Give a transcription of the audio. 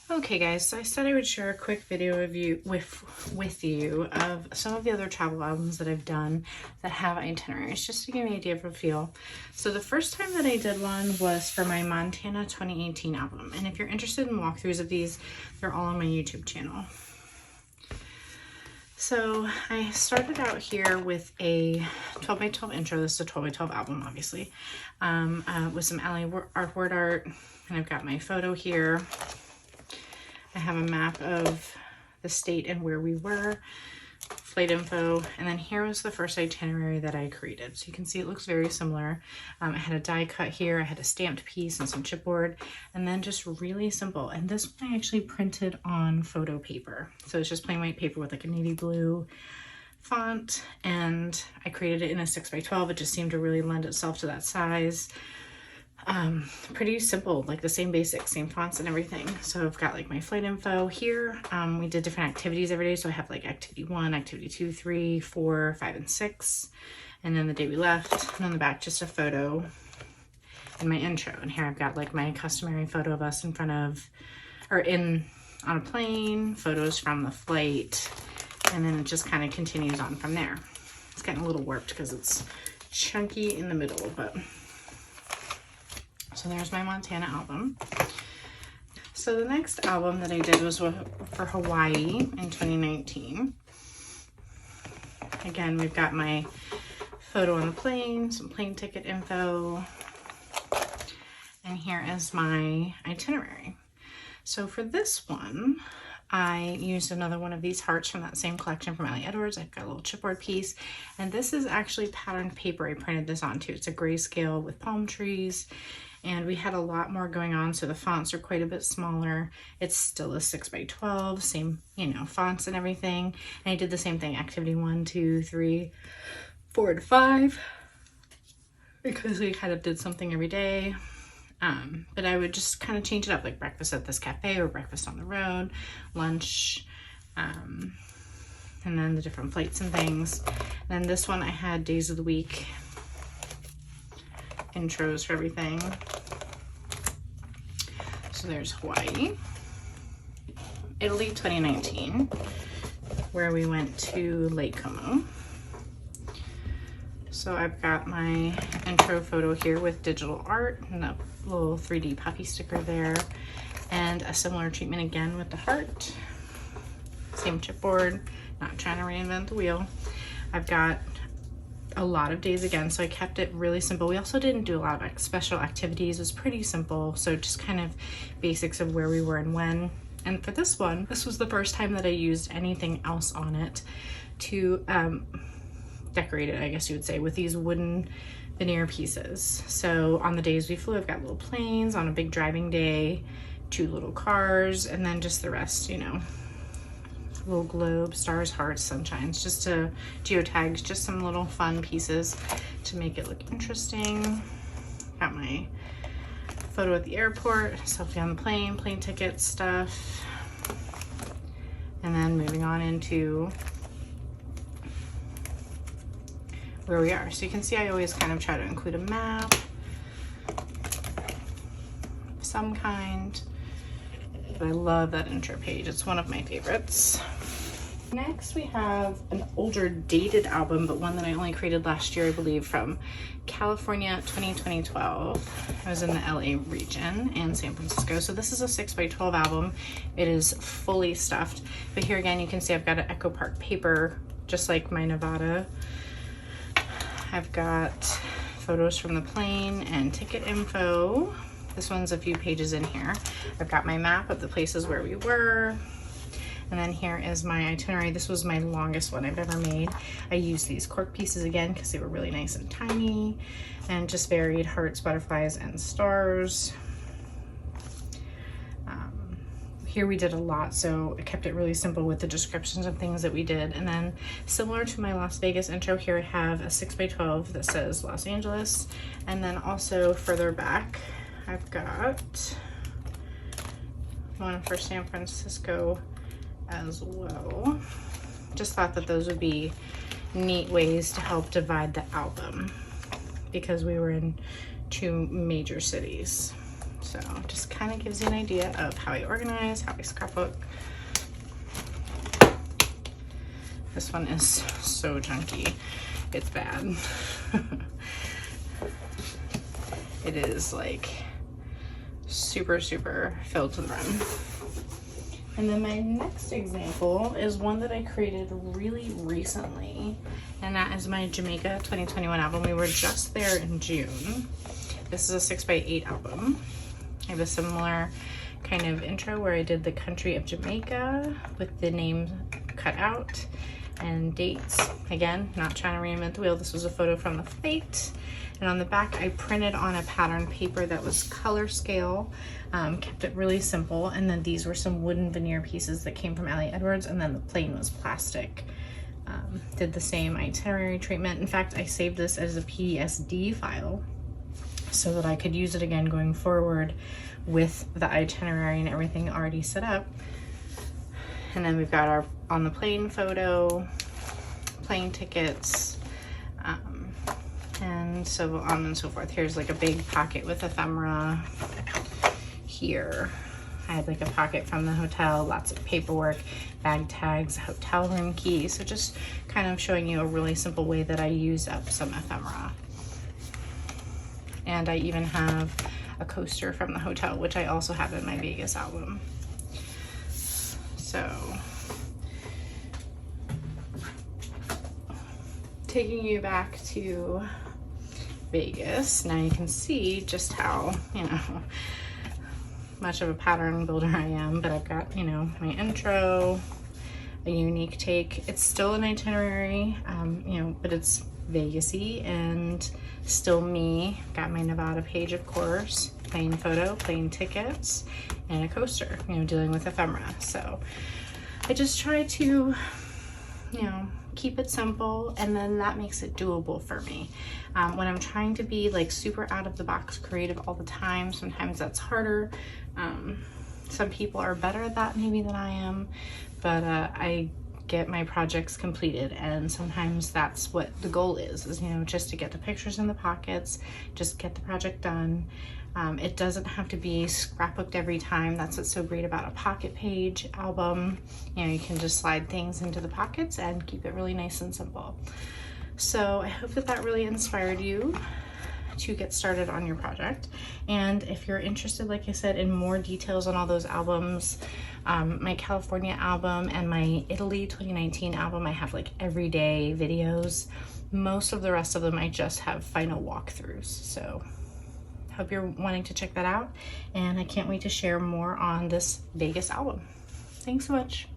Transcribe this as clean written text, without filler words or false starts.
Okay guys, so I said I would share a quick video of with you of some of the other travel albums that I've done that have itineraries, just to give me an idea of a feel. So the first time that I did one was for my Montana 2018 album, and if you're interested in walkthroughs of these, they're all on my YouTube channel. So I started out here with a 12 by 12 intro. This is a 12 by 12 album, obviously, with some alley word art, and I've got my photo here. I have a map of the state and where we were, flight info, and then here was the first itinerary that I created. So you can see it looks very similar. I had a die cut here, I had a stamped piece and some chipboard, and then just really simple. And this one I actually printed on photo paper. So it's just plain white paper with like a navy blue font, and I created it in a 6 by 12. It just seemed to really lend itself to that size. Pretty simple, like the same basics, same fonts and everything. So I've got like my flight info here. We did different activities every day. So I have like activity 1, activity 2, 3, 4, 5, and 6. And then the day we left, and on the back, just a photo and my intro. And here I've got like my customary photo of us in front of, or on a plane, photos from the flight. And then it just kind of continues on from there. It's getting a little warped because it's chunky in the middle, but so there's my Montana album. So the next album that I did was for Hawaii in 2019. Again, we've got my photo on the plane, some plane ticket info, and here is my itinerary. So for this one, I used another one of these hearts from that same collection from Ellie Edwards. I've got a little chipboard piece, and this is actually patterned paper I printed this onto. It's a grayscale with palm trees, and we had a lot more going on, so the fonts are quite a bit smaller. It's still a 6 by 12, same, you know, fonts and everything. And I did the same thing, activity 1, 2, 3, 4, and 5, because we kind of did something every day. But I would just kind of change it up, like breakfast at this cafe or breakfast on the road, lunch, and then the different flights and things. And then this one I had days of the week, intros for everything. So there's Hawaii, Italy 2019, where we went to Lake Como. So I've got my intro photo here with digital art and a little 3D puppy sticker there, and a similar treatment again with the heart. Same chipboard, not trying to reinvent the wheel. I've got a lot of days again, so I kept it really simple. We also didn't do a lot of special activities. It was pretty simple, so just kind of basics of where we were and when. And for this one, this was the first time that I used anything else on it to decorate it, I guess you would say, with these wooden veneer pieces. So on the days we flew, I've got little planes. On a big driving day, 2 little cars, and then just the rest, you know, little globes, stars, hearts, sunshines, just to geotags, just some little fun pieces to make it look interesting. Got my photo at the airport, selfie on the plane, plane ticket stuff, and then moving on into where we are. So you can see I always kind of try to include a map of some kind. But I love that intro page. It's one of my favorites. Next we have an older dated album, but one that I only created last year, I believe, from California 2012. I was in the LA region and San Francisco. So this is a 6 by 12 album. It is fully stuffed. But here again, you can see I've got an Echo Park paper, just like my Nevada. I've got photos from the plane and ticket info. This one's a few pages in here. I've got my map of the places where we were. And then here is my itinerary. This was my longest one I've ever made. I used these cork pieces again because they were really nice and tiny, and just varied hearts, butterflies, and stars. Here we did a lot, so I kept it really simple with the descriptions of things that we did. And then similar to my Las Vegas intro, here I have a 6 by 12 that says Los Angeles. And then also further back, I've got one for San Francisco as well. Just thought that those would be neat ways to help divide the album because we were in 2 major cities. So So just kind of gives you an idea of how I organize, how I scrapbook. This one is so chunky. It's bad. It is like super, super filled to the rim. And then my next example is one that I created really recently, and that is my Jamaica 2021 album. We were just there in June. This is a 6x8 album. I have a similar kind of intro where I did the country of Jamaica with the name cut out and dates. Again, not trying to reinvent the wheel. This was a photo from the flight. And on the back, I printed on a pattern paper that was color scale, kept it really simple. And then these were some wooden veneer pieces that came from Ali Edwards, and then the plane was plastic. Did the same itinerary treatment. In fact, I saved this as a PSD file so that I could use it again going forward with the itinerary and everything already set up. And then we've got our on the plane photo, plane tickets, and so on and so forth. Here's like a big pocket with ephemera. Here I had like a pocket from the hotel, lots of paperwork, bag tags, hotel room keys. So just kind of showing you a really simple way that I use up some ephemera. And I even have a coaster from the hotel, which I also have in my Vegas album. So taking you back to Vegas, now you can see just how, you know, much of a pattern builder I am, but I've got, you know, my intro, a unique take. It's still an itinerary, you know, but it's Vegas-y and still me. Got my Nevada page, of course, plane photo, plane tickets, and a coaster, you know, dealing with ephemera. So I just try to, you know, keep it simple, and then that makes it doable for me. When I'm trying to be like super out of the box creative all the time, sometimes that's harder. Some people are better at that maybe than I am, but I get my projects completed, and sometimes that's what the goal is, you know, just to get the pictures in the pockets, just get the project done. It doesn't have to be scrapbooked every time. That's what's so great about a pocket page album. You know, you can just slide things into the pockets and keep it really nice and simple. So I hope that that really inspired you to get started on your project. And if you're interested, like I said, in more details on all those albums, my California album and my Italy 2019 album, I have like everyday videos. Most of the rest of them I just have final walkthroughs. So hope you're wanting to check that out, and I can't wait to share more on this Vegas album. Thanks so much.